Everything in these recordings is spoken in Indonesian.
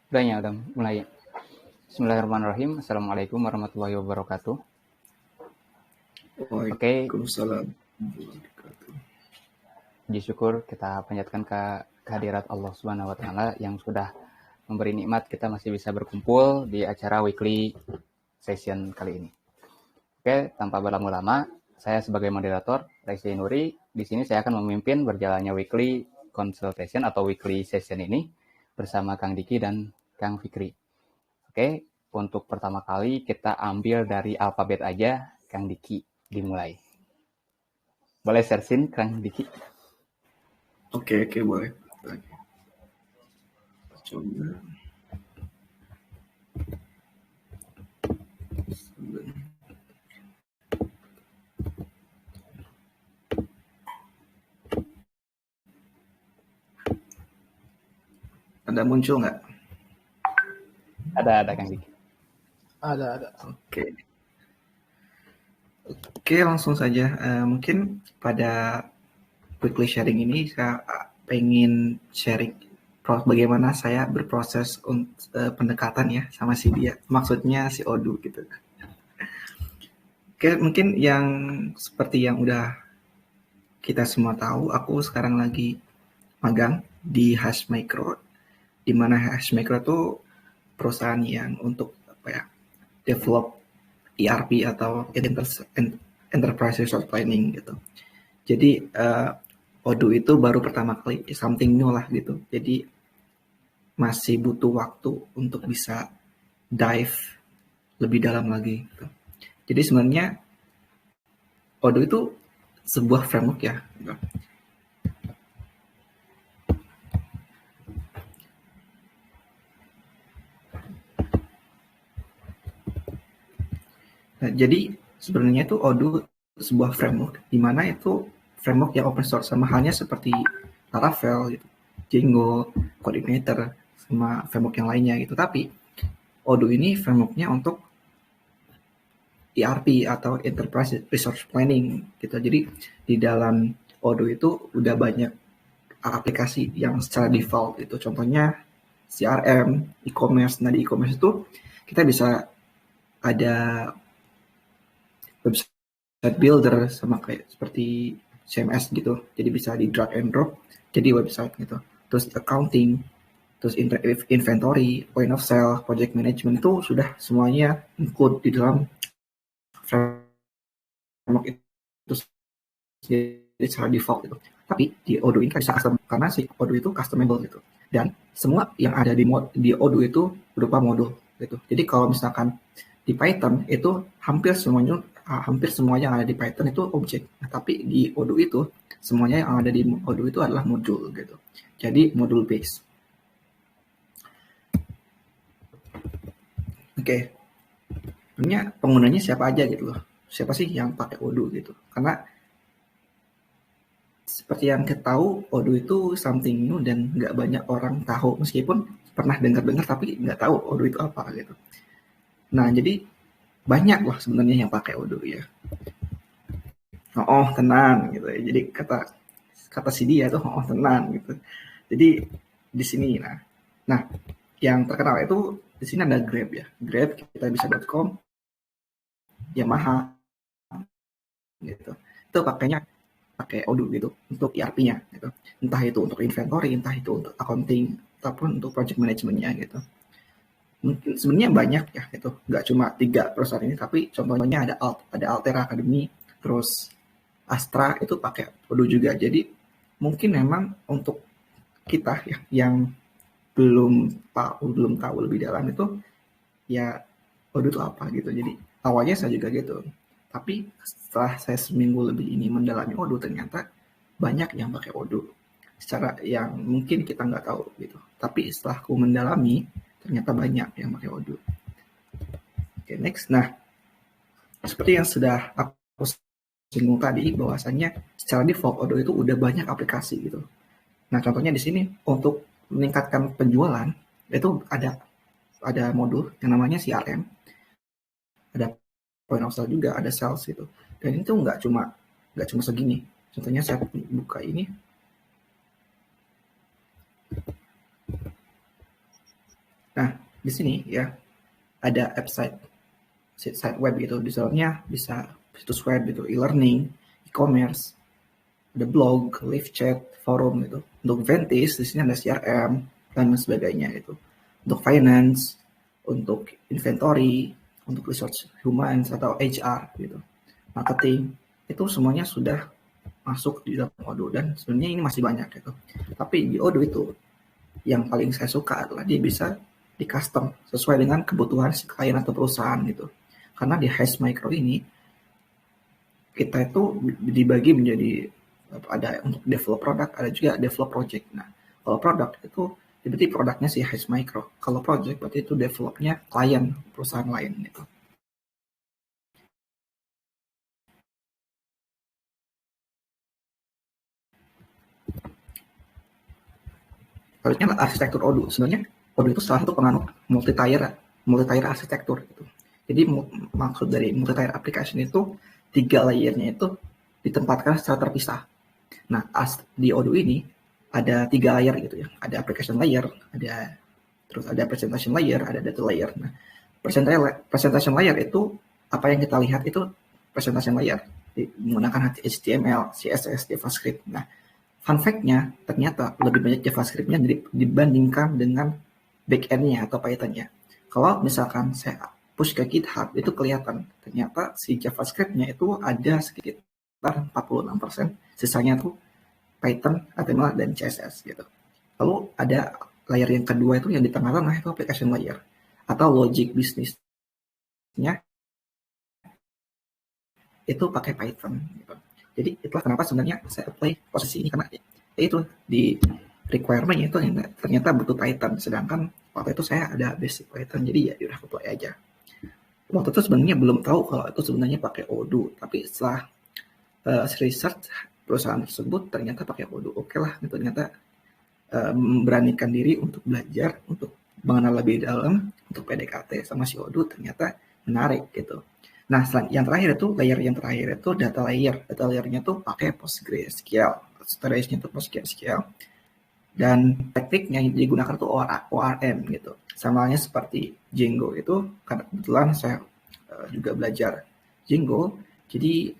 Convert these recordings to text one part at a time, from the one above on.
Udah mulai. Bismillahirrahmanirrahim. Assalamualaikum warahmatullahi wabarakatuh. Oke, Waalaikumsalam. puji syukur kita panjatkan kehadirat Allah Subhanahu wa taala yang sudah memberi nikmat kita masih bisa berkumpul di acara weekly session kali ini. Oke, tanpa berlama-lama, saya sebagai moderator Raisi Nuri, di sini saya akan memimpin berjalannya weekly consultation atau weekly session ini bersama Kang Diki dan Kang Fikri. Oke, untuk pertama kali kita ambil dari alfabet aja, Kang Diki dimulai. Boleh share scene, Kang Diki? Oke, boleh. Coba. Ada muncul nggak? Ada Kang Diki. Ada. Oke, langsung saja. Mungkin pada weekly sharing ini saya pengen sharing bagaimana saya berproses pendekatan ya sama si dia. Maksudnya si Odu gitu. Oke, mungkin yang seperti yang udah kita semua tahu, aku sekarang lagi magang di Hashmicro, di mana Hashmicro itu perusahaan yang untuk develop ERP atau Enterprise Resource Planning gitu. Jadi Odoo itu baru pertama kali something new lah gitu. Jadi masih butuh waktu untuk bisa dive lebih dalam lagi gitu. Jadi sebenarnya Odoo itu sebuah framework ya gitu. Nah, jadi sebenarnya itu Odoo sebuah framework di mana itu framework yang open source, sama halnya seperti Laravel gitu, Django, Coordinator, sama framework yang lainnya gitu. Tapi Odoo ini frameworknya untuk ERP atau Enterprise Resource Planning gitu. Jadi di dalam Odoo itu udah banyak aplikasi yang secara default itu. Contohnya CRM, e-commerce. Nah di e-commerce itu kita bisa ada website builder sama kayak seperti CMS gitu. Jadi bisa di drag and drop jadi website gitu. Terus accounting, terus inventory, point of sale, project management itu sudah semuanya include di dalam framework itu jadi secara default gitu. Tapi di Odoo ini bisa custom karena si Odoo itu customable gitu. Dan semua yang ada di Odoo itu berupa modul gitu. Jadi kalau misalkan di Python itu hampir semuanya yang ada di Python itu objek. Nah, tapi di Odoo itu semuanya yang ada di Odoo itu adalah modul gitu. Jadi modul base. Oke. Sebenarnya penggunanya siapa aja gitu loh. Siapa sih yang pakai Odoo gitu. Karena seperti yang kita tahu, Odoo itu something new dan nggak banyak orang tahu. Meskipun pernah dengar-dengar tapi nggak tahu Odoo itu apa gitu. Nah, jadi banyak loh sebenarnya yang pakai Odoo ya. Oh, tenang gitu ya. Jadi kata si dia tuh oh tenang gitu. Jadi di sini nah yang terkenal itu di sini ada Grab ya. Grab kita bisa.com, Yamaha gitu. Itu pakai Odoo gitu untuk ERP-nya gitu. Entah itu untuk inventory, entah itu untuk accounting, ataupun untuk project manajemennya gitu. Mungkin sebenarnya banyak ya itu, nggak cuma 3 perusahaan ini, tapi contohnya ada Altera Academy, terus Astra itu pakai Odoo juga. Jadi mungkin memang untuk kita ya yang belum tahu lebih dalam itu ya Odoo itu apa gitu. Jadi awalnya saya juga gitu. Tapi setelah saya seminggu lebih ini mendalami Odoo, ternyata banyak yang pakai Odoo secara yang mungkin kita nggak tahu gitu. Tapi setelah aku mendalami, ternyata banyak yang pakai Odoo. Oke, next. Nah, seperti yang sudah aku singgung tadi, bahwasannya secara default Odoo itu udah banyak aplikasi gitu. Nah, contohnya di sini untuk meningkatkan penjualan itu ada modul yang namanya CRM, ada point of sale juga, ada sales gitu. Dan itu nggak cuma segini. Contohnya saya buka ini. Nah, di sini ya ada site web gitu. Di dalamnya bisa situs web gitu, e-learning, e-commerce, ada blog, live chat, forum gitu. Untuk Ventis di sini ada CRM dan sebagainya itu. Untuk finance, untuk inventory, untuk resource humans atau HR gitu, marketing, itu semuanya sudah masuk di dalam Odoo, dan sebenarnya ini masih banyak gitu. Tapi di Odoo itu yang paling saya suka adalah dia bisa di custom sesuai dengan kebutuhan si klien atau perusahaan gitu. Karena di Hash Micro ini kita itu dibagi menjadi ada untuk develop produk, ada juga develop project. Nah, kalau produk itu berarti produknya si Hash Micro. Kalau project berarti itu developnya klien perusahaan lain gitu. Harusnya arsitektur Odoo. Sebenarnya Odoo itu salah satu penganut multi-tier arsitektur gitu. Jadi maksud dari multi-tier application itu 3 layernya itu ditempatkan secara terpisah. Nah, di Odoo ini ada 3 layer gitu ya. Ada application layer, terus ada presentation layer, ada data layer. Nah, presentation layer itu apa yang kita lihat itu presentation layer menggunakan HTML, CSS, JavaScript. Nah, fun fact-nya ternyata lebih banyak JavaScript-nya dibandingkan dengan back-end-nya atau Python-nya. Kalau misalkan saya push ke GitHub, itu kelihatan ternyata si JavaScript-nya itu ada sekitar 46%, sisanya tuh Python, HTML, dan CSS gitu. Lalu ada layer yang kedua itu yang di tengah-tengah itu application layer atau logic bisnisnya itu pakai Python gitu. Jadi itulah kenapa sebenarnya saya apply posisi ini, karena itu di requirement-nya itu ternyata butuh Python, sedangkan waktu itu saya ada basic Python, jadi ya udah apply aja. Waktu itu sebenarnya belum tahu kalau itu sebenarnya pakai Odoo, tapi setelah research perusahaan tersebut ternyata pakai Odoo. Oke lah, ternyata memberanikan diri untuk belajar, untuk mengenal lebih dalam, untuk PDKT sama si Odoo ternyata menarik gitu. Nah, yang terakhir itu data layer. Data layernya tuh pakai PostgreSQL, storage-nya tuh PostgreSQL. Dan tekniknya yang digunakan tuh ORM gitu. Sama halnya seperti Django itu, karena kebetulan saya juga belajar Django, jadi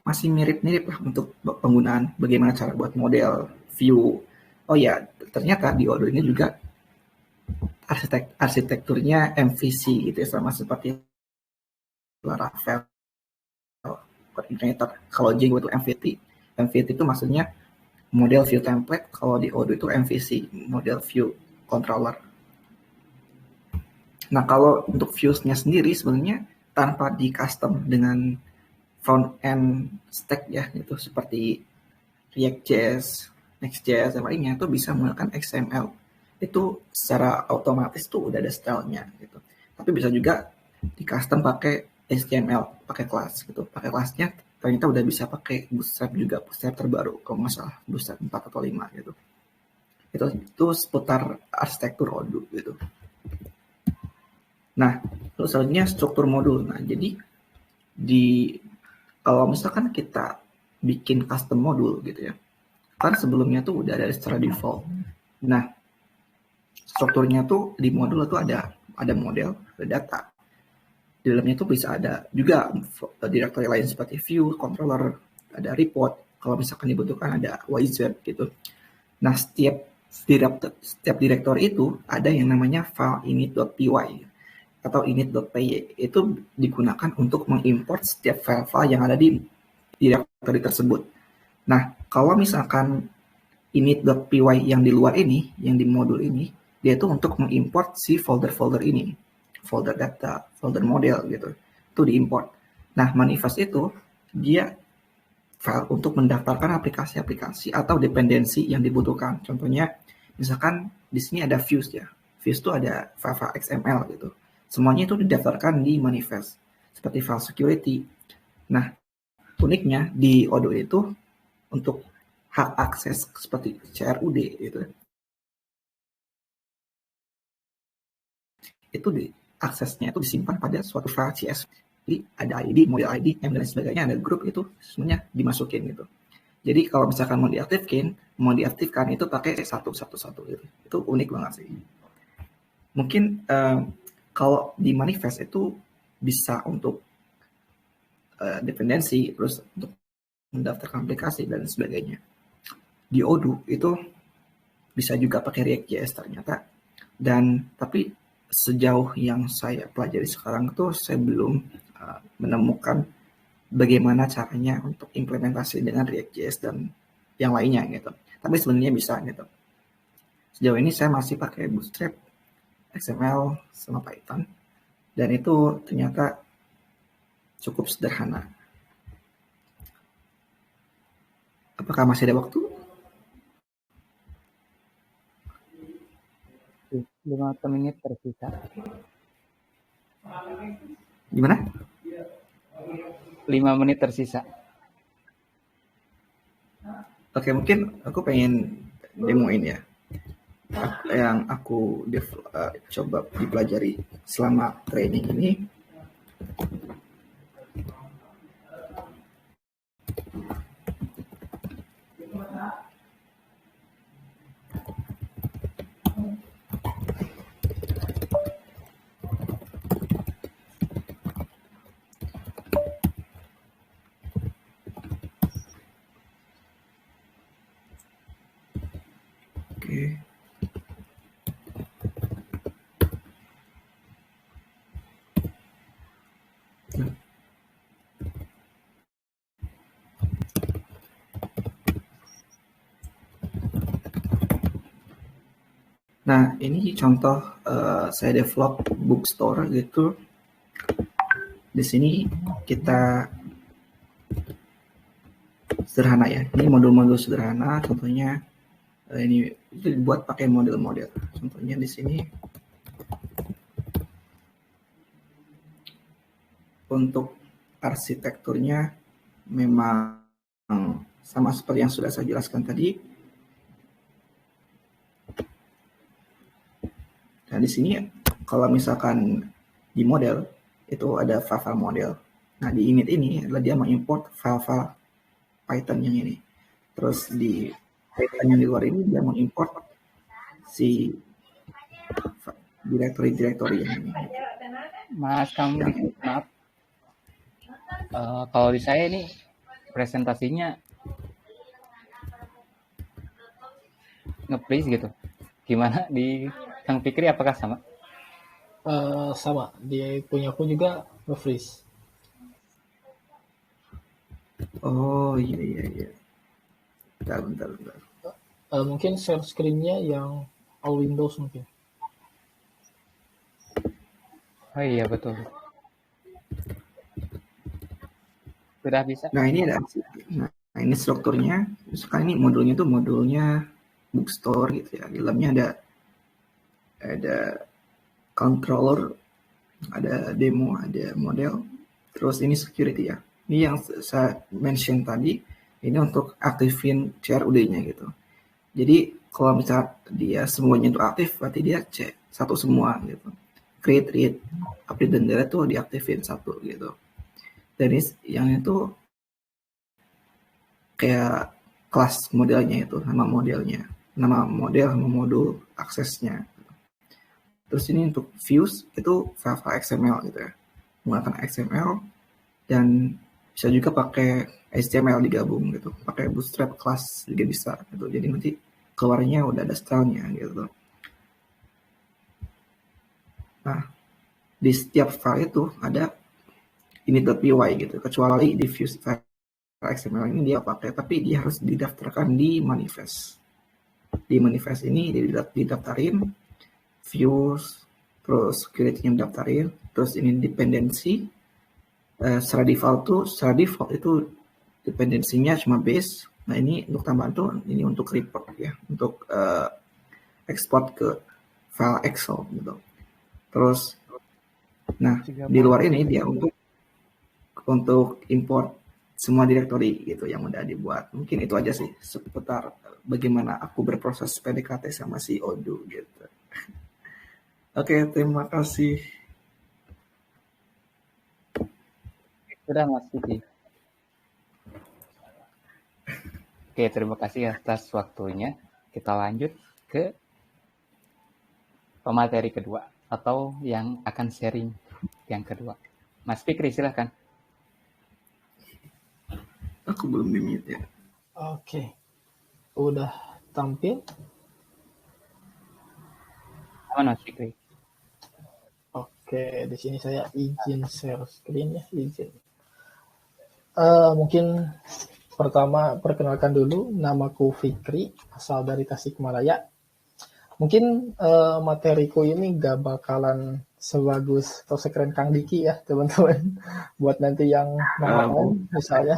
masih mirip-mirip lah untuk penggunaan bagaimana cara buat model, view. Oh ya, ternyata di Odoo ini juga arsitekturnya MVC gitu ya, sama seperti Laravel coordinator. Kalau Django itu MVT. MVT itu maksudnya model view template. Kalau di Odoo itu MVC, model view controller. Nah, kalau untuk views-nya sendiri sebenarnya tanpa di custom dengan front end stack ya, itu seperti React.js, Next.js, dan lainnya itu bisa menggunakan XML. Itu secara otomatis tuh udah ada style-nya gitu. Tapi bisa juga di custom pakai HTML, pakai kelas gitu. Pakai kelasnya ternyata udah bisa pakai Bootstrap juga, Bootstrap terbaru kalau nggak salah, Bootstrap 4 atau 5 gitu. Itu seputar arsitektur Odoo gitu. Nah, terus selanjutnya struktur modul. Nah, jadi kalau misalkan kita bikin custom modul gitu ya, kan sebelumnya tuh udah ada secara default. Nah, strukturnya tuh di modul itu ada model, ada data. Di dalamnya tuh bisa ada juga directory lain seperti view, controller, ada report. Kalau misalkan dibutuhkan ada YZ gitu. Nah, setiap directory itu ada yang namanya file init.py atau init.py. Itu digunakan untuk mengimport setiap file-file yang ada di directory tersebut. Nah, kalau misalkan init.py yang di luar ini, yang di modul ini, dia itu untuk mengimport si folder-folder ini, folder data, folder model gitu, itu diimport. Nah, manifest itu dia file untuk mendaftarkan aplikasi-aplikasi atau dependensi yang dibutuhkan. Contohnya, misalkan di sini ada views ya, views itu ada file XML gitu. Semuanya itu didaftarkan di manifest, seperti file security. Nah, uniknya di Odoo itu untuk hak akses seperti CRUD gitu, itu aksesnya itu disimpan pada suatu file CS. Jadi ada ID, model ID, dan lain sebagainya, ada grup, itu semuanya dimasukin gitu. Jadi kalau misalkan mau diaktifkan itu pakai 111 gitu. Itu unik banget sih. Mungkin kalau di manifest itu bisa untuk dependensi, terus untuk mendaftarkan aplikasi dan sebagainya. Di Odoo itu bisa juga pakai React.js ternyata. Dan tapi sejauh yang saya pelajari sekarang tuh saya belum menemukan bagaimana caranya untuk implementasi dengan React.js dan yang lainnya gitu. Tapi sebenarnya bisa gitu. Sejauh ini saya masih pakai Bootstrap, XML, sama Python. Dan itu ternyata cukup sederhana. Apakah masih ada waktu? 5 menit tersisa. Gimana? 5 menit tersisa. Oke, mungkin aku pengen demoin ya. Yang aku coba dipelajari selama training ini. Oke. Nah, ini contoh saya develop bookstore gitu. Di sini kita sederhana ya. Ini modul-modul sederhana. Contohnya ini itu dibuat pakai model-model. Contohnya di sini untuk arsitekturnya memang sama seperti yang sudah saya jelaskan tadi. Nah, di sini kalau misalkan di model itu ada file-file model. Nah, di init ini adalah dia mengimport file-file Python yang ini. Terus di Python yang di luar ini dia mengimport si direktori yang ini. Mas kamu, maaf. Kalau di saya ini presentasinya nge-freeze gitu. Gimana di Kang Fikri, apakah sama? Sama, dia punya aku juga nge-freeze. Oh iya iya iya. Bentar. Mungkin share screen-nya yang all Windows mungkin. Oh iya betul. Sudah bisa. Nah ini ada. Nah ini strukturnya. Misalkan ini modulnya tuh modulnya bookstore gitu ya. Di dalamnya ada controller, ada demo, ada model. Terus ini security ya. Ini yang saya mention tadi. Ini untuk aktifin CRUD-nya gitu. Jadi kalau misalnya dia semuanya itu aktif, berarti dia cek satu semua gitu. Create, read, update, dan delete tuh diaktifin satu gitu. Dan yang itu kayak kelas modelnya itu, nama modelnya. Nama model sama modul aksesnya. Terus ini untuk views itu file-file XML gitu ya. Menggunakan XML dan bisa juga pakai HTML digabung gitu. Pakai Bootstrap class juga bisa gitu. Jadi nanti keluarnya udah ada stylenya gitu. Nah, di setiap file itu ada init.py gitu. Kecuali di views file XML ini dia pakai, tapi dia harus didaftarkan di manifest. Di manifest ini didaftarin views, terus security-nya daftarin, terus ini dependensi. Secara default itu dependensinya cuma base. Nah ini untuk tambahan tuh ini untuk report ya, untuk export ke file Excel gitu. Terus, nah di luar ini dia untuk import semua direktori gitu yang udah dibuat. Mungkin itu aja sih seputar bagaimana aku berproses PDKT sama si Odoo gitu. Oke, terima kasih. Sudah Mas Fikri. Oke, terima kasih atas waktunya. Kita lanjut ke pemateri kedua atau yang akan sharing yang kedua. Mas Fikri silahkan. Aku belum di-mute ya. Oke, udah tampil. Aman Mas Fikri. Oke, di sini saya izin share screen ya, izin. Mungkin pertama perkenalkan dulu, namaku Fikri, asal dari Tasikmalaya. Mungkin materiku ini gak bakalan sebagus atau sekeren Kang Diki ya teman-teman. Buat nanti yang nonton misalnya.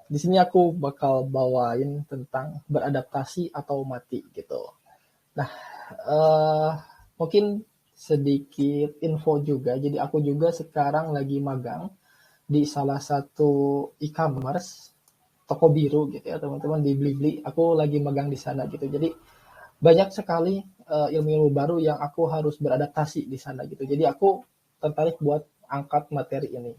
Di sini aku bakal bawain tentang beradaptasi atau mati gitu. Nah, mungkin sedikit info juga. Jadi aku juga sekarang lagi magang di salah satu e-commerce toko biru gitu ya teman-teman, di Blibli. Aku lagi magang di sana gitu. Jadi banyak sekali ilmu-ilmu baru yang aku harus beradaptasi di sana gitu. Jadi aku tertarik buat angkat materi ini.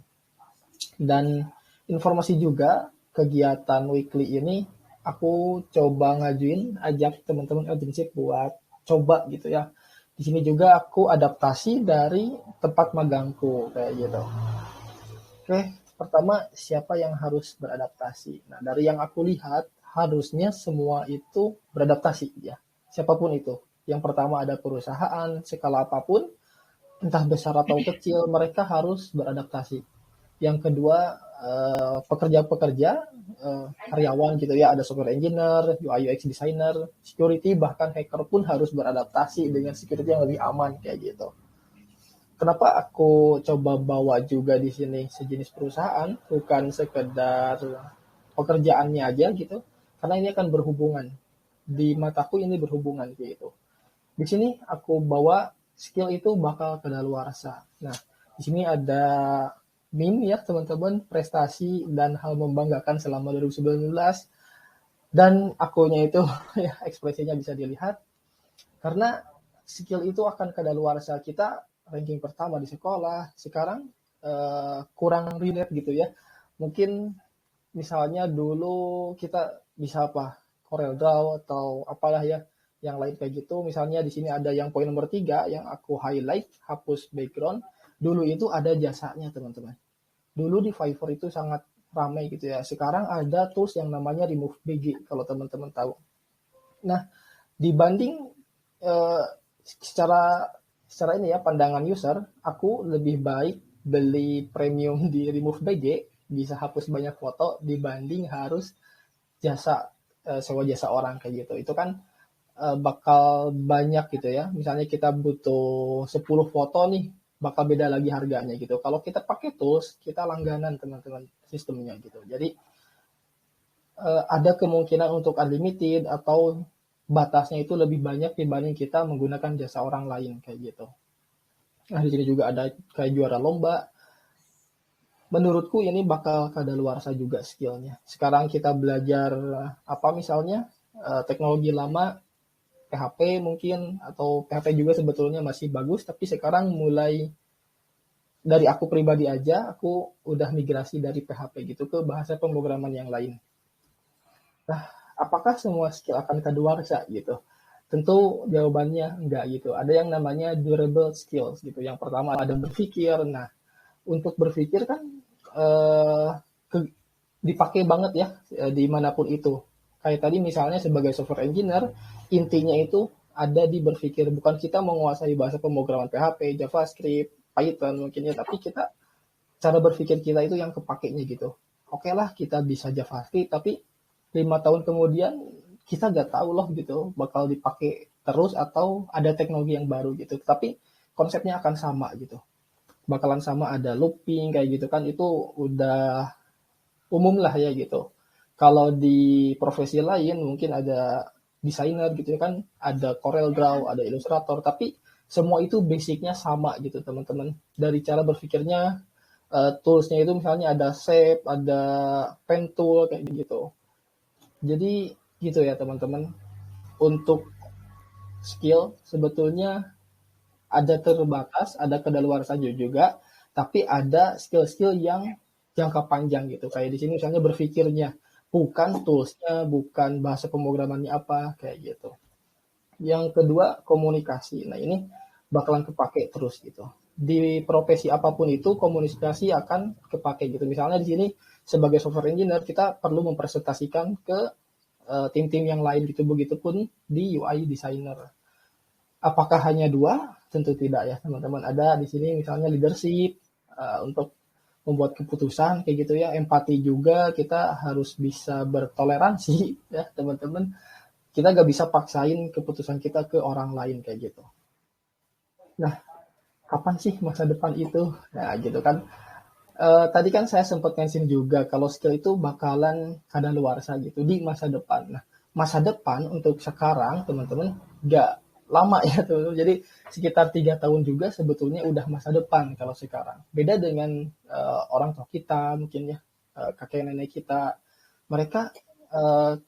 Dan informasi juga kegiatan weekly ini aku coba ngajuin, ajak teman-teman agensi buat coba gitu ya. Di sini juga aku adaptasi dari tempat magangku kayak gitu. Oke, pertama siapa yang harus beradaptasi? Nah, dari yang aku lihat harusnya semua itu beradaptasi ya. Siapapun itu. Yang pertama ada perusahaan skala apapun, entah besar atau kecil, mereka harus beradaptasi. Yang kedua, pekerja-pekerja, karyawan gitu ya, ada software engineer, UI UX designer, security, bahkan hacker pun harus beradaptasi dengan security yang lebih aman kayak gitu. Kenapa aku coba bawa juga di sini sejenis perusahaan, bukan sekedar pekerjaannya aja gitu, karena ini akan berhubungan. Di mataku ini berhubungan gitu. Di sini aku bawa skill itu bakal kedaluarsa. Nah, di sini ada meme ya teman-teman, prestasi dan hal membanggakan selama 2019, dan akunya itu ya ekspresinya bisa dilihat karena skill itu akan kedaluarsa. Kita ranking pertama di sekolah sekarang kurang relate gitu ya. Mungkin misalnya dulu kita bisa apa, Corel Draw atau apalah ya yang lain kayak gitu. Misalnya di sini ada yang poin nomor 3 yang aku highlight, hapus background. Dulu itu ada jasanya teman-teman. Dulu di Fiverr itu sangat ramai gitu ya. Sekarang ada tools yang namanya Remove BG kalau teman-teman tahu. Nah, dibanding eh, secara ini ya pandangan user, aku lebih baik beli premium di Remove BG, bisa hapus banyak foto dibanding harus jasa sewa jasa orang kayak gitu. Itu kan bakal banyak gitu ya. Misalnya kita butuh 10 foto nih, bakal beda lagi harganya gitu. Kalau kita pakai tools, kita langganan teman-teman sistemnya gitu. Jadi ada kemungkinan untuk unlimited atau batasnya itu lebih banyak dibanding kita menggunakan jasa orang lain kayak gitu. Nah, di sini juga ada kayak juara lomba. Menurutku ini bakal kadaluarsa juga skillnya. Sekarang kita belajar apa misalnya teknologi lama, PHP mungkin, atau PHP juga sebetulnya masih bagus, tapi sekarang mulai dari aku pribadi aja, aku udah migrasi dari PHP gitu ke bahasa pemrograman yang lain. Nah, apakah semua skill akan kadaluarsa gitu? Tentu jawabannya enggak gitu. Ada yang namanya durable skills gitu. Yang pertama ada berpikir. Nah, untuk berpikir kan eh, dipakai banget ya dimanapun itu. Kayak tadi misalnya sebagai software engineer, intinya itu ada di berpikir. Bukan kita menguasai bahasa pemrograman PHP, JavaScript, Python mungkin ya, tapi kita cara berpikir kita itu yang kepakainya gitu. Oke lah kita bisa JavaScript, tapi 5 tahun kemudian kita nggak tahu loh gitu bakal dipakai terus atau ada teknologi yang baru gitu. Tapi konsepnya akan sama gitu. Bakalan sama, ada looping kayak gitu kan, itu udah umum lah ya gitu. Kalau di profesi lain mungkin ada desainer gitu ya kan, ada Corel Draw, ada Illustrator, tapi semua itu basicnya sama gitu teman-teman. Dari cara berpikirnya, toolsnya itu misalnya ada Shape, ada Pen Tool kayak gitu. Jadi gitu ya teman-teman. Untuk skill sebetulnya ada terbatas, ada kedaluarsa juga, tapi ada skill-skill yang jangka panjang gitu. Kayak di sini misalnya berpikirnya, bukan toolsnya, bukan bahasa pemrogramannya apa, kayak gitu. Yang kedua, komunikasi. Nah, ini bakalan kepake terus gitu. Di profesi apapun itu, komunikasi akan kepake gitu. Misalnya di sini sebagai software engineer, kita perlu mempresentasikan ke tim-tim yang lain gitu. Begitupun di UI designer. Apakah hanya dua? Tentu tidak ya, teman-teman. Ada di sini misalnya leadership untuk membuat keputusan kayak gitu ya. Empati juga, kita harus bisa bertoleransi ya, teman-teman. Kita gak bisa paksain keputusan kita ke orang lain kayak gitu. Nah, kapan sih masa depan itu? Nah, gitu kan. Tadi kan saya sempat mention juga kalau skill itu bakalan kadaluarsa gitu di masa depan. Nah, masa depan untuk sekarang teman-teman gak lama ya teman-teman. Jadi sekitar 3 tahun juga sebetulnya udah masa depan kalau sekarang. Beda dengan orang tua kita mungkin ya, kakek nenek kita. Mereka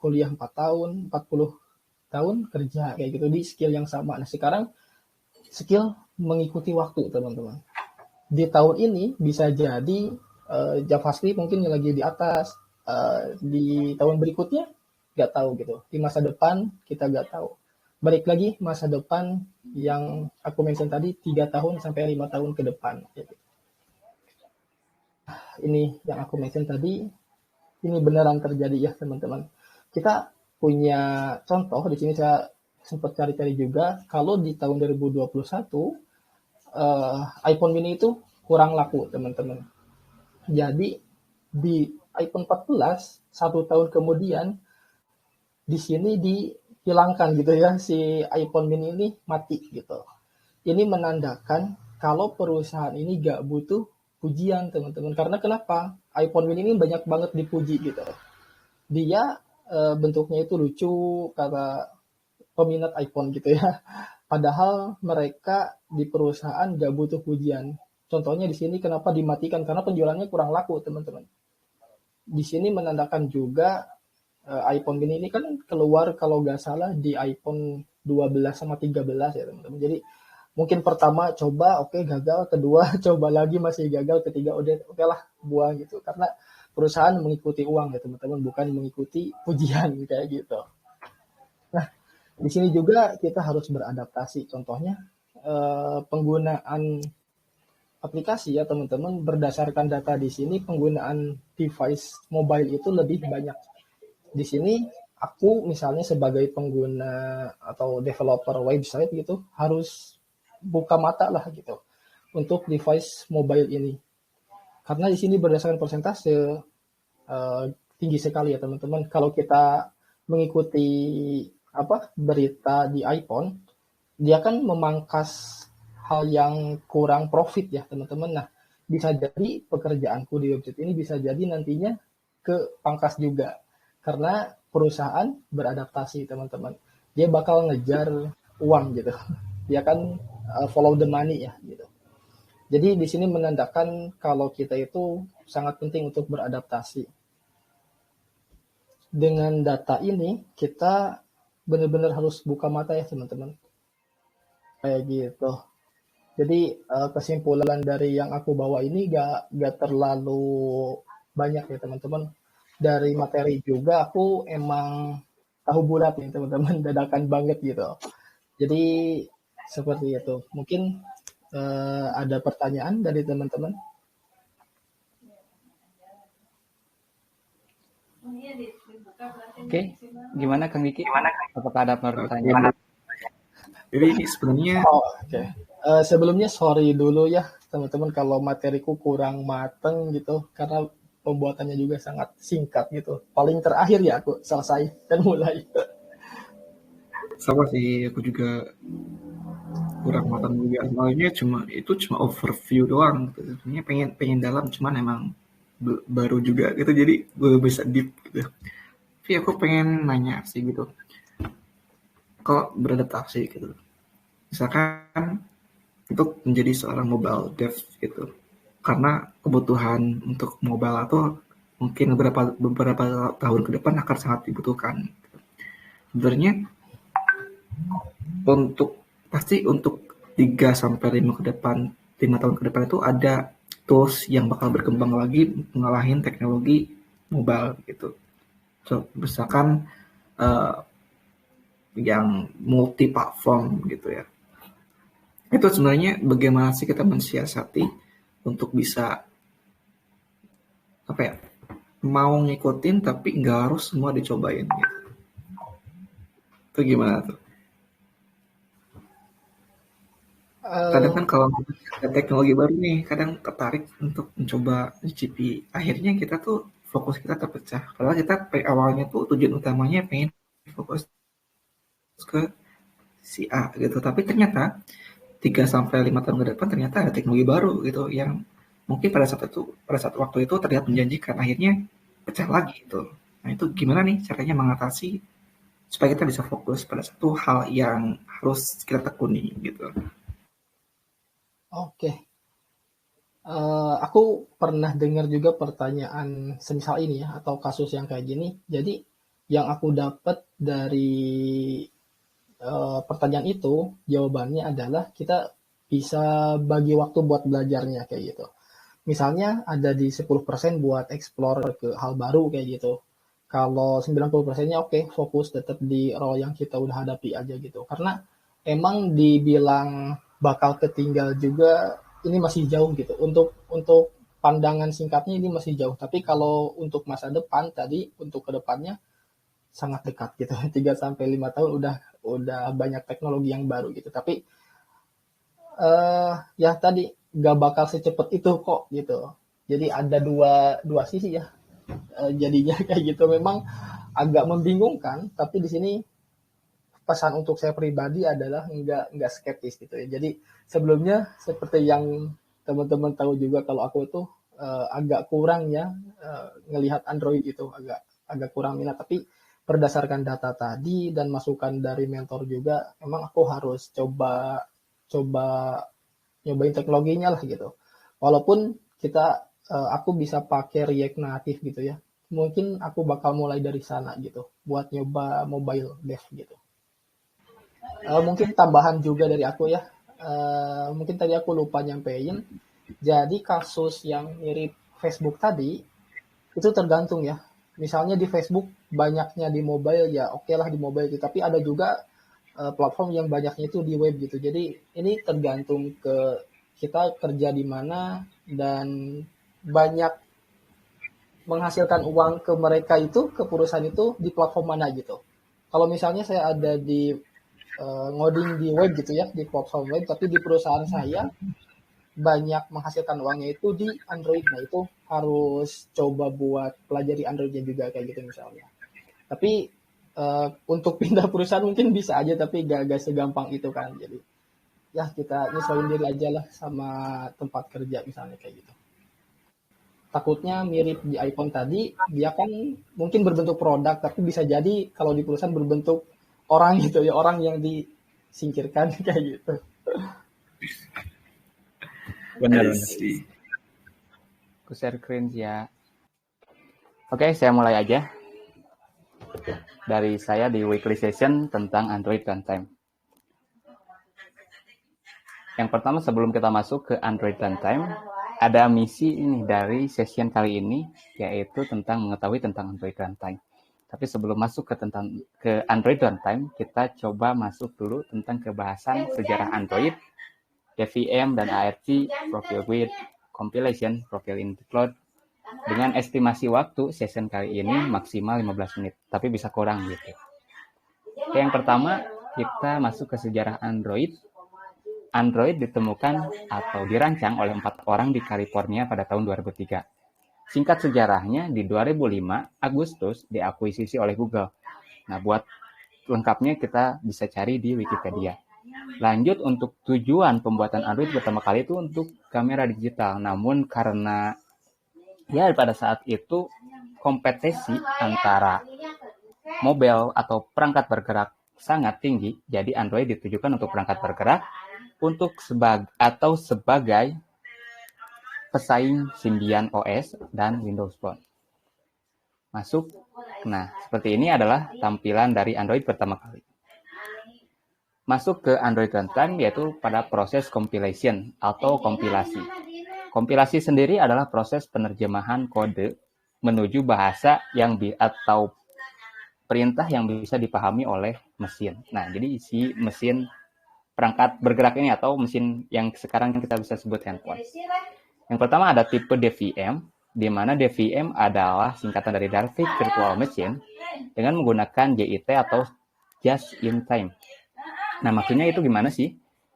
kuliah 4 tahun, 40 tahun kerja kayak gitu di skill yang sama. Nah, sekarang skill mengikuti waktu teman-teman. Di tahun ini bisa jadi JavaScript mungkin yang lagi di atas, di tahun berikutnya nggak tahu gitu. Di masa depan kita nggak tahu. Balik lagi masa depan yang aku mention tadi 3 tahun sampai 5 tahun ke depan. Gitu. Ini yang aku mention tadi, ini beneran terjadi ya teman-teman. Kita punya contoh di sini saya sempat cari-cari juga. Kalau di tahun 2021 iPhone mini itu kurang laku teman-teman. Jadi di iPhone 14 1 tahun kemudian di sini dihilangkan gitu ya, si iPhone mini ini mati gitu. Ini menandakan kalau perusahaan ini gak butuh pujian teman-teman. Karena kenapa? iPhone mini ini banyak banget dipuji gitu. Dia bentuknya itu lucu kata peminat iPhone gitu ya. Padahal mereka di perusahaan gak butuh pujian. Contohnya di sini kenapa dimatikan? Karena penjualannya kurang laku teman-teman. Di sini menandakan juga iPhone mini ini kan keluar kalau nggak salah di iPhone 12 sama 13 ya teman-teman. Jadi mungkin pertama coba oke, gagal, kedua coba lagi masih gagal, ketiga udah oke lah buang gitu. Karena perusahaan mengikuti uang ya teman-teman, bukan mengikuti pujian kayak gitu. Nah, di sini juga kita harus beradaptasi. Contohnya penggunaan aplikasi ya teman-teman, berdasarkan data di sini penggunaan device mobile itu lebih banyak. Di sini aku misalnya sebagai pengguna atau developer website gitu harus buka mata lah gitu untuk device mobile ini. Karena di sini berdasarkan persentase tinggi sekali ya teman-teman. Kalau kita mengikuti berita di iPhone, dia kan memangkas hal yang kurang profit ya teman-teman. Nah, bisa jadi pekerjaanku di website ini bisa jadi nantinya ke pangkas juga. Karena perusahaan beradaptasi teman-teman. Dia bakal ngejar uang gitu. Dia kan follow the money ya gitu. Jadi di sini menandakan kalau kita itu sangat penting untuk beradaptasi. Dengan data ini kita benar-benar harus buka mata ya teman-teman. Kayak gitu. Jadi kesimpulan dari yang aku bawa ini gak terlalu banyak ya teman-teman. Dari materi juga aku emang tahu bulat nih teman-teman, dadakan banget gitu. Jadi seperti itu. Mungkin ada pertanyaan dari teman-teman? Oke, gimana Kang Diki? Apakah ada pertanyaan? Jadi sebenarnya oke. Sebelumnya sorry dulu ya teman-teman kalau materiku kurang mateng gitu karena pembuatannya juga sangat singkat gitu. Paling terakhir ya aku selesai dan mulai. sama sih, aku juga kurang matang juga. Soalnya itu cuma overview doang. Sebenarnya pengen dalam, cuman emang baru juga gitu. Jadi belum bisa deep gitu. Tapi aku pengen nanya sih gitu. Kalau beradaptasi gitu, misalkan untuk menjadi seorang mobile dev gitu, karena kebutuhan untuk mobile itu mungkin beberapa tahun ke depan akan sangat dibutuhkan. Sebenarnya pasti untuk 3 sampai 5 tahun ke depan itu ada tools yang bakal berkembang lagi mengalahin teknologi mobile gitu. So, misalkan yang multi platform gitu ya. Itu sebenarnya bagaimana sih kita mensiasati untuk bisa apa ya, mau ngikutin tapi nggak harus semua dicobain gitu. Itu gimana tuh? Kadang Eh, kan kalau ada teknologi baru nih, kadang tertarik untuk mencoba cicipi. Akhirnya kita tuh fokus kita terpecah. Padahal kita awalnya tuh tujuan utamanya pengen fokus ke si A gitu. Tapi ternyata 3 sampai 5 tahun ke depan ternyata ada teknologi baru gitu yang mungkin pada saat waktu itu terlihat menjanjikan. Akhirnya pecah lagi gitu. Nah, itu gimana nih caranya mengatasi supaya kita bisa fokus pada satu hal yang harus kita tekuni gitu. oke. Aku pernah dengar juga pertanyaan semisal ini ya, atau kasus yang kayak gini. Jadi yang aku dapat dari pertanyaan itu, jawabannya adalah kita bisa bagi waktu buat belajarnya kayak gitu. Misalnya ada di 10% buat explore ke hal baru kayak gitu. Kalau 90%-nya oke, fokus tetap di role yang kita udah hadapi aja gitu. Karena emang dibilang bakal ketinggal juga ini masih jauh gitu. Untuk pandangan singkatnya ini masih jauh. Tapi kalau untuk masa depan tadi, untuk kedepannya sangat dekat gitu. 3 sampai 5 tahun udah banyak teknologi yang baru gitu. Tapi ya tadi nggak bakal secepat itu kok gitu. Jadi ada dua sisi ya. Jadinya kayak gitu memang agak membingungkan. Tapi di sini pesan untuk saya pribadi adalah nggak skeptis gitu ya. Jadi sebelumnya seperti yang teman-teman tahu juga kalau aku tuh agak kurang ya ngelihat Android itu agak kurang minat. Tapi berdasarkan data tadi dan masukan dari mentor juga, emang aku harus coba coba nyobain teknologinya lah gitu. Walaupun aku bisa pakai React Native gitu ya. Mungkin aku bakal mulai dari sana gitu buat nyoba mobile dev gitu. Mungkin tambahan juga dari aku ya. Mungkin tadi aku lupa nyampein. Jadi kasus yang mirip Facebook tadi itu tergantung ya. Misalnya di Facebook banyaknya di mobile ya oke lah di mobile gitu. Tapi ada juga platform yang banyaknya itu di web gitu. Jadi ini tergantung ke kita kerja di mana dan banyak menghasilkan uang ke mereka itu, ke perusahaan itu di platform mana gitu. Kalau misalnya saya ada di ngoding di web gitu ya, di platform web, tapi di perusahaan saya banyak menghasilkan uangnya itu di Android. Nah itu harus coba buat pelajari Androidnya juga kayak gitu misalnya. Tapi untuk pindah perusahaan mungkin bisa aja, tapi gak segampang itu kan. Jadi ya kita nyesuaiin diri aja lah sama tempat kerja misalnya kayak gitu. Takutnya mirip di iPhone tadi, dia kan mungkin berbentuk produk, tapi bisa jadi kalau di perusahaan berbentuk orang gitu ya, orang yang disingkirkan kayak gitu. Benar. sih. Aku share screen ya. Oke, saya mulai aja. Dari saya di weekly session tentang Android Runtime. Yang pertama sebelum kita masuk ke Android Runtime, ada misi ini dari session kali ini, yaitu tentang mengetahui tentang Android Runtime. Tapi sebelum masuk ke Android Runtime, kita coba masuk dulu tentang kebahasan sejarah Android, JVM dan ARC, profil GUID, compilation, profil in the cloud. Dengan estimasi waktu session kali ini maksimal 15 menit, tapi bisa kurang gitu. Oke, yang pertama kita masuk ke sejarah Android. Android ditemukan atau dirancang oleh 4 orang di California pada tahun 2003. Singkat sejarahnya, di 2005, Agustus diakuisisi oleh Google. Nah, buat lengkapnya kita bisa cari di Wikipedia. Lanjut, untuk tujuan pembuatan Android pertama kali itu untuk kamera digital. Namun karena ya pada saat itu kompetisi antara mobile atau perangkat bergerak sangat tinggi, jadi Android ditujukan untuk perangkat bergerak sebagai pesaing Symbian OS dan Windows Phone. Masuk. Nah, seperti ini adalah tampilan dari Android pertama kali. Masuk ke Android Runtime yaitu pada proses compilation atau kompilasi. Kompilasi sendiri adalah proses penerjemahan kode menuju bahasa atau perintah yang bisa dipahami oleh mesin. Nah, jadi si mesin perangkat bergerak ini atau mesin yang sekarang kita bisa sebut handphone. Yang pertama ada tipe DVM, di mana DVM adalah singkatan dari Dynamic Virtual Machine dengan menggunakan JIT atau Just in Time. Nah, maksudnya itu gimana sih?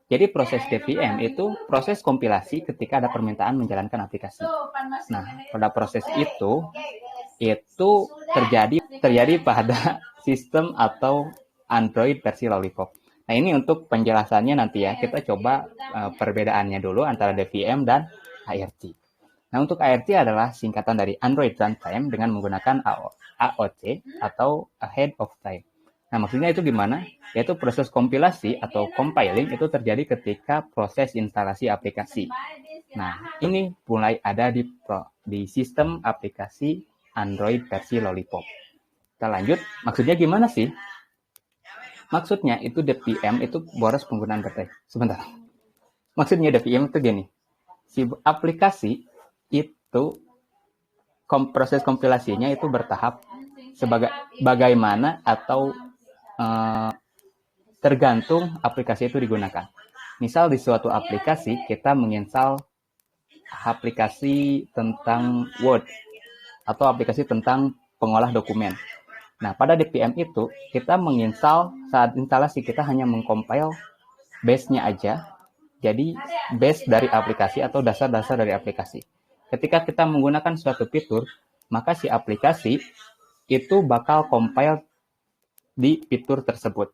Jadi proses DVM itu proses kompilasi ketika ada permintaan menjalankan aplikasi. Nah, pada proses itu terjadi pada sistem atau Android versi Lollipop. Nah, ini untuk penjelasannya nanti ya, kita coba perbedaannya dulu antara DVM dan ART. Nah, untuk ART adalah singkatan dari Android Runtime dengan menggunakan AOT atau Ahead of Time. Nah, maksudnya itu gimana? Yaitu proses kompilasi atau compiling itu terjadi ketika proses instalasi aplikasi. Nah, ini mulai ada di sistem aplikasi Android versi Lollipop. Kita lanjut, maksudnya gimana sih? Maksudnya itu DVM itu boros penggunaan baterai. Sebentar. Maksudnya DVM itu gini. Si aplikasi itu proses kompilasinya itu bertahap bagaimana atau tergantung aplikasi itu digunakan. Misal di suatu aplikasi kita menginstal aplikasi tentang Word atau aplikasi tentang pengolah dokumen. Nah, pada DVM itu kita menginstal, saat instalasi kita hanya mengcompile base-nya aja. Jadi base dari aplikasi atau dasar-dasar dari aplikasi. Ketika kita menggunakan suatu fitur, maka si aplikasi itu bakal compile di fitur tersebut.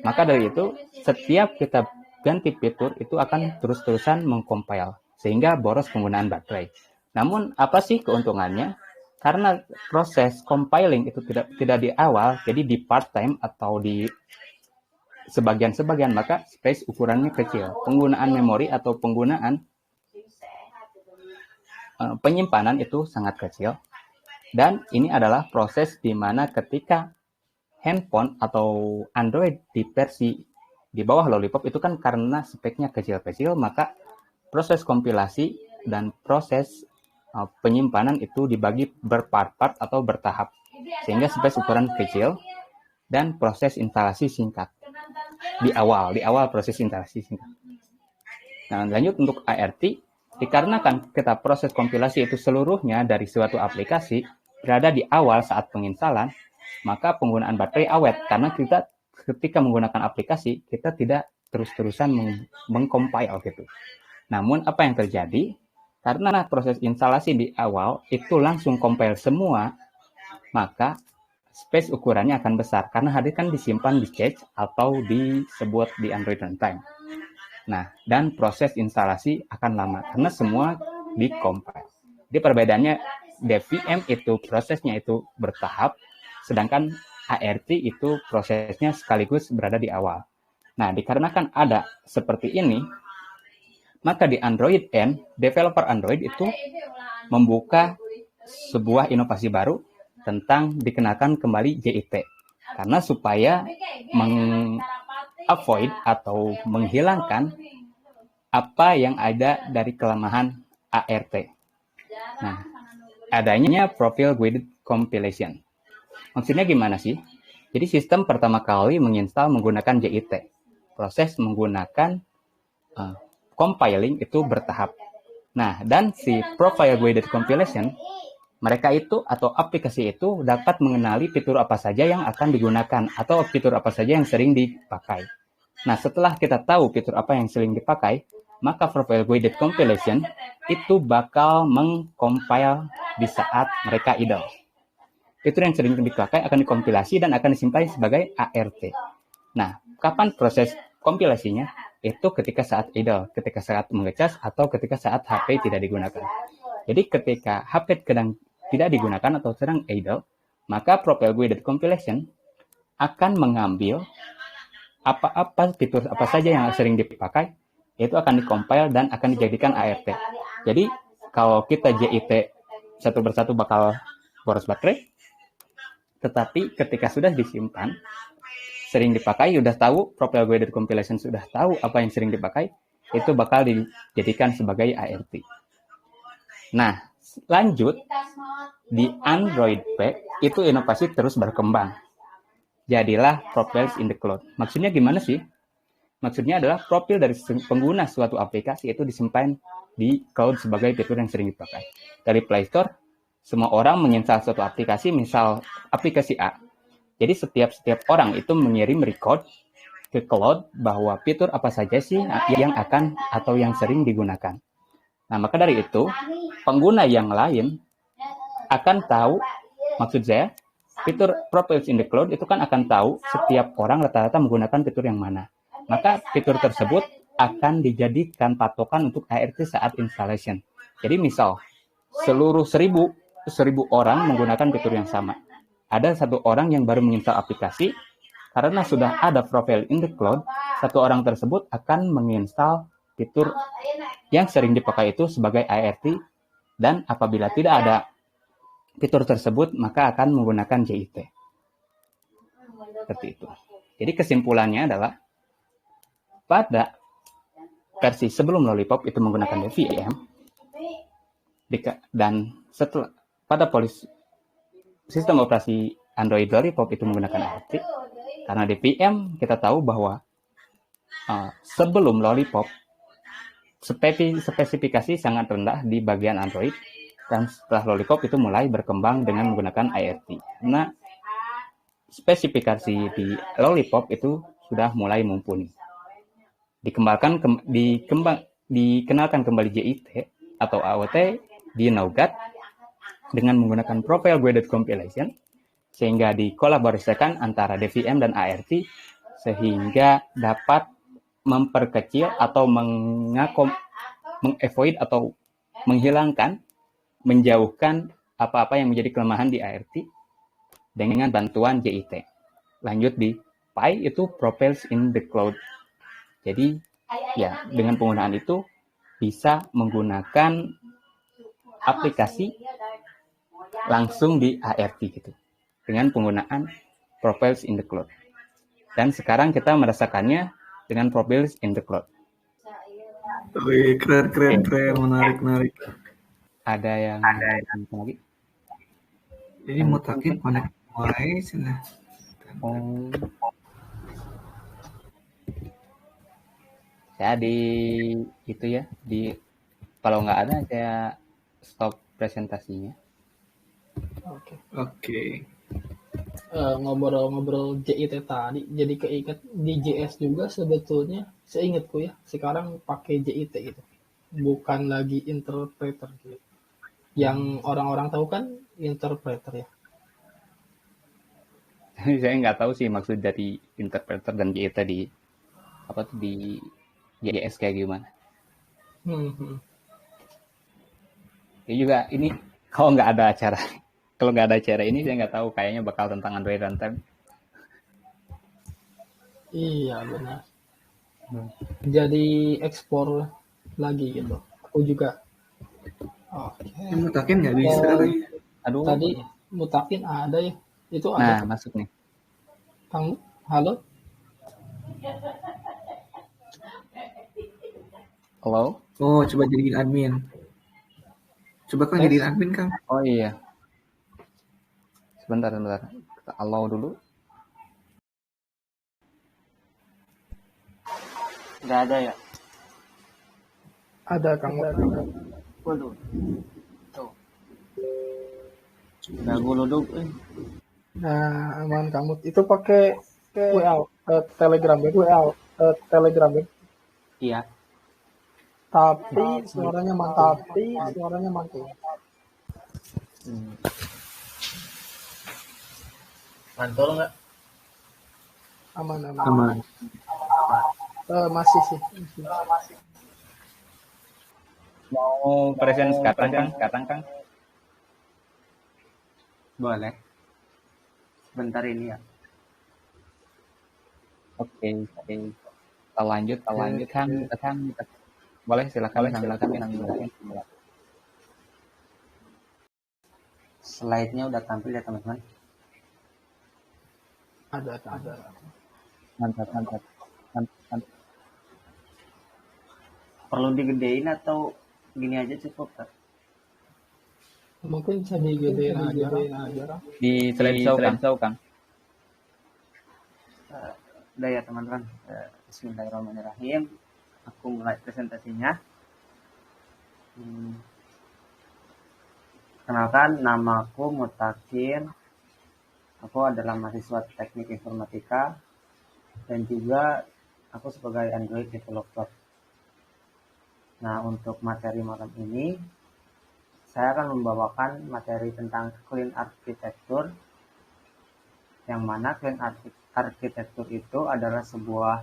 Maka dari itu, setiap kita ganti fitur itu akan terus-terusan mengcompile sehingga boros penggunaan baterai. Namun apa sih keuntungannya? Karena proses compiling itu tidak di awal, jadi di part time atau di sebagian-sebagian, maka space ukurannya kecil. Penggunaan memori atau penggunaan penyimpanan itu sangat kecil. Dan ini adalah proses di mana ketika handphone atau Android di versi di bawah Lollipop itu kan karena speknya kecil-kecil, maka proses kompilasi dan proses penyimpanan itu dibagi berpart-part atau bertahap, sehingga space ukuran kecil dan proses instalasi singkat di awal proses instalasi singkat. Nah, lanjut untuk ART, dikarenakan kita proses kompilasi itu seluruhnya dari suatu aplikasi berada di awal saat penginstalan, maka penggunaan baterai awet karena kita ketika menggunakan aplikasi kita tidak terus-terusan mengcompile gitu. Namun apa yang terjadi? Karena proses instalasi di awal itu langsung compile semua, maka space ukurannya akan besar karena hari kan disimpan di cache atau disebut di Android Runtime. Nah, dan proses instalasi akan lama karena semua di-compile. Jadi perbedaannya DVM itu prosesnya itu bertahap, sedangkan ART itu prosesnya sekaligus berada di awal. Nah, dikarenakan ada seperti ini, maka di Android N, developer Android itu membuka sebuah inovasi baru tentang dikenakan kembali JIT. Karena supaya avoid atau menghilangkan apa yang ada dari kelemahan ART. Nah, adanya Profile Guided Compilation. Maksudnya gimana sih? Jadi sistem pertama kali menginstal menggunakan JIT. Proses menggunakan compiling itu bertahap. Nah, dan si Profile Guided Compilation, mereka itu atau aplikasi itu dapat mengenali fitur apa saja yang akan digunakan atau fitur apa saja yang sering dipakai. Nah, setelah kita tahu fitur apa yang sering dipakai, maka Profile Guided Compilation itu bakal mengcompile di saat mereka idle. Fitur yang sering dipakai akan dikompilasi dan akan disimpan sebagai ART. Nah, kapan proses kompilasinya? Itu ketika saat idle, ketika saat mengecas, atau ketika saat HP tidak digunakan. Jadi ketika HP sedang tidak digunakan atau sedang idle, maka Profile Guided Compilation akan mengambil apa fitur apa saja yang sering dipakai, itu akan dikompil dan akan dijadikan ART. Jadi kalau kita JIT satu persatu bakal boros baterai, tetapi ketika sudah disimpan, sering dipakai, sudah tahu, Profile Guided Compilation sudah tahu apa yang sering dipakai, itu bakal dijadikan sebagai ART. Nah, lanjut, di Android P, itu inovasi terus berkembang. jadilah profiles in the cloud. Maksudnya gimana sih? Maksudnya adalah profil dari pengguna suatu aplikasi itu disimpan di cloud sebagai fitur yang sering dipakai. Dari Play Store, semua orang menginstal suatu aplikasi, misal aplikasi A. Jadi setiap orang itu mengirim record ke cloud bahwa fitur apa saja sih yang akan atau yang sering digunakan. Nah, maka dari itu, pengguna yang lain akan tahu, maksud saya, fitur profiles in the cloud itu kan akan tahu setiap orang rata-rata menggunakan fitur yang mana. Maka fitur tersebut akan dijadikan patokan untuk ART saat installation. Jadi misal, seluruh 1000 orang menggunakan fitur yang sama. Ada satu orang yang baru menginstal aplikasi, karena sudah ada profile in the cloud, satu orang tersebut akan menginstal fitur yang sering dipakai itu sebagai ART, dan apabila tidak ada fitur tersebut, maka akan menggunakan JIT. Seperti itu. Jadi kesimpulannya adalah, pada versi sebelum Lollipop itu menggunakan DVM, dan setelah pada sistem operasi Android Lollipop itu menggunakan ART. Karena DVM kita tahu bahwa sebelum Lollipop spesifikasi sangat rendah di bagian Android, dan setelah Lollipop itu mulai berkembang dengan menggunakan ART. Karena spesifikasi di Lollipop itu sudah mulai mumpuni. Dikenalkan kembali JIT atau AOT di Nougat dengan menggunakan profile guided compilation, sehingga dikolaborasikan antara DVM dan ART sehingga dapat memperkecil atau mengavoid atau menghilangkan, menjauhkan apa-apa yang menjadi kelemahan di ART dengan bantuan JIT. Lanjut di Pi itu profiles in the cloud. Jadi ya, dengan penggunaan itu bisa menggunakan aplikasi langsung di ART gitu, dengan penggunaan profiles in the cloud. Dan sekarang kita merasakannya dengan profiles in the cloud. Wih, keren, menarik. Ada yang lagi? Jadi Mutakin connect mulai sini. Oh. Saya kalau nggak ada saya stop presentasinya. Oke. Ngobrol-ngobrol JIT tadi, jadi keinget di JS juga sebetulnya, seingatku ya, sekarang pakai JIT gitu, bukan lagi interpreter gitu. Yang orang-orang tahu kan interpreter ya. Saya nggak tahu sih maksud dari interpreter dan JIT di JS kayak gimana. Ya juga ini kalau nggak ada acara ini saya nggak tahu, kayaknya bakal tentang Android Runtime. Iya benar. Jadi ekspor lagi gitu. Aku juga. Oke. Mutakin nggak bisa lagi. Aduh. Tadi Mutakin ada ya. Itu ada. Nah, masuk nih. Kang, halo. Halo. Oh, coba jadiin admin. Coba Kang jadiin admin, Kang. Oh iya. Sebentar. Kita allow dulu. Nggak ada ya? Ada Kang. Waduh. Tuh. Dagu luduk. Nah, aman kamu. Itu pakai WA, Telegram ya? Telegram ya? Iya. Tapi suaranya mantul. Mantul nggak? Aman. Masih sih. Mau present sekarang Kang? Boleh. Bentar ini ya. Oke. Kita lanjut Kang. Boleh silakan. Slide-nya udah tampil ya teman-teman. Ada. Mantap. Perlu digedein atau gini aja cukup, Kak? Mungkin bisa digedein aja. Di slideshow Kang. Udah ya teman-teman. Bismillahirrahmanirrahim. Aku mulai presentasinya. Kenalkan, nama aku Mutakin. Aku adalah mahasiswa Teknik Informatika dan juga aku sebagai Android developer. Nah, untuk materi malam ini, saya akan membawakan materi tentang clean architecture, yang mana clean architecture itu adalah sebuah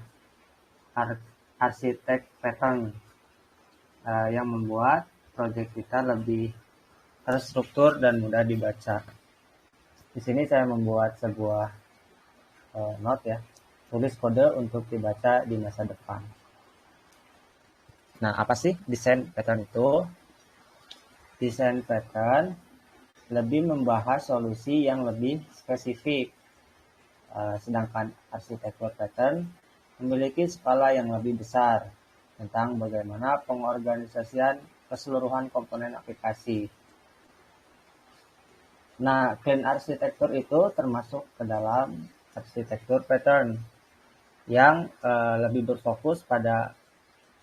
arsitek pattern yang membuat proyek kita lebih terstruktur dan mudah dibaca. Di sini saya membuat sebuah note ya, tulis kode untuk dibaca di masa depan. Nah, apa sih desain pattern itu? Desain pattern lebih membahas solusi yang lebih spesifik, sedangkan arsitektur pattern memiliki skala yang lebih besar tentang bagaimana pengorganisasian keseluruhan komponen aplikasi. Nah, clean arsitektur itu termasuk ke dalam arsitektur pattern yang lebih berfokus pada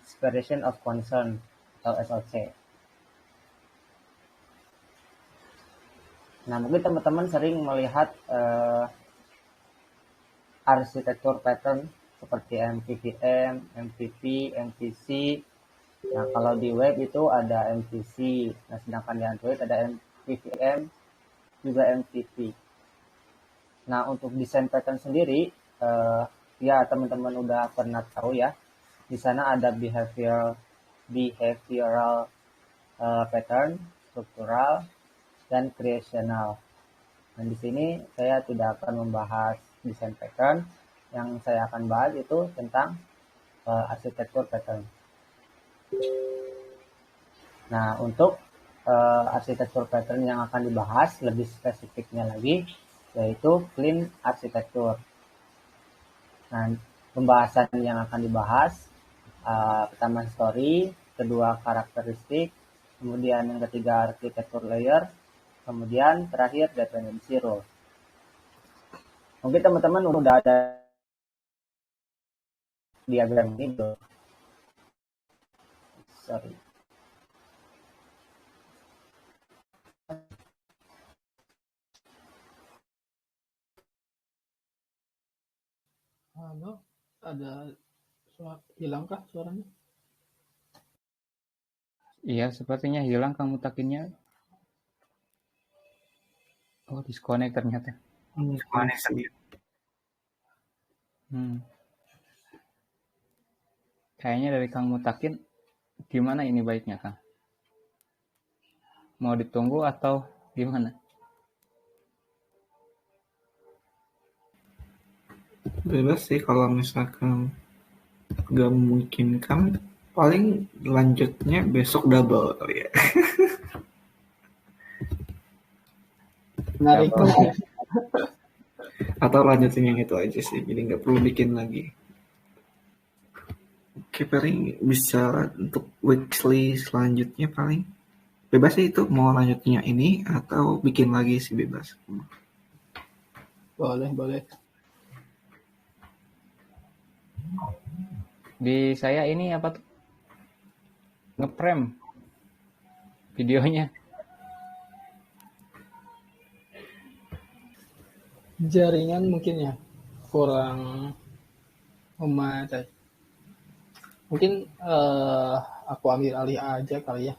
separation of concern atau SOC. Nah, mungkin teman-teman sering melihat arsitektur pattern seperti MVVM, MVP, MVC. Nah, kalau di web itu ada MVC. Nah, sedangkan di Android ada MVVM, juga MVP. Nah, untuk desain pattern sendiri, ya teman-teman udah pernah tahu ya. Di sana ada behavioral pattern, struktural, dan creational. Dan di sini saya tidak akan membahas desain pattern. Yang saya akan bahas itu tentang arsitektur pattern. Nah, untuk arsitektur pattern yang akan dibahas lebih spesifiknya lagi, yaitu clean arsitektur. Nah, pembahasan yang akan dibahas, pertama story, kedua karakteristik, kemudian yang ketiga arsitektur layer, kemudian terakhir dependency rule. Mungkin teman-teman udah ada diagram ini belum? Sorry. Halo, ada hilangkah suaranya? Iya, sepertinya hilang kamu takinnya. Oh, disconnect ternyata. Kayaknya dari Kang Mutakin, gimana ini baiknya, Kang? Mau ditunggu atau gimana? Bebas sih kalau misalkan nggak memungkinkan, paling lanjutnya besok double kali ya. Menarik. Atau lanjutin yang itu aja sih, jadi nggak perlu bikin lagi. Oke, paling bisa untuk weekly selanjutnya paling bebas sih, itu mau lanjutnya ini atau bikin lagi sih bebas. Boleh. Di saya ini apa tuh? Ngeprem videonya. Jaringan mungkin ya kurang memadai. Mungkin aku ambil alih aja kali ya.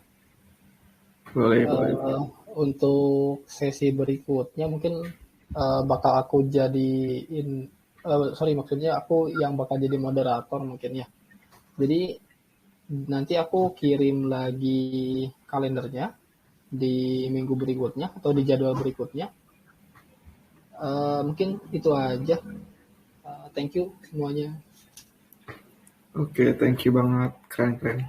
Boleh. Untuk sesi berikutnya mungkin bakal aku jadiin maksudnya aku yang bakal jadi moderator mungkin ya. Jadi nanti aku kirim lagi kalendernya di minggu berikutnya atau di jadwal berikutnya. Mungkin itu aja. Thank you semuanya. Oke, thank you banget, keren.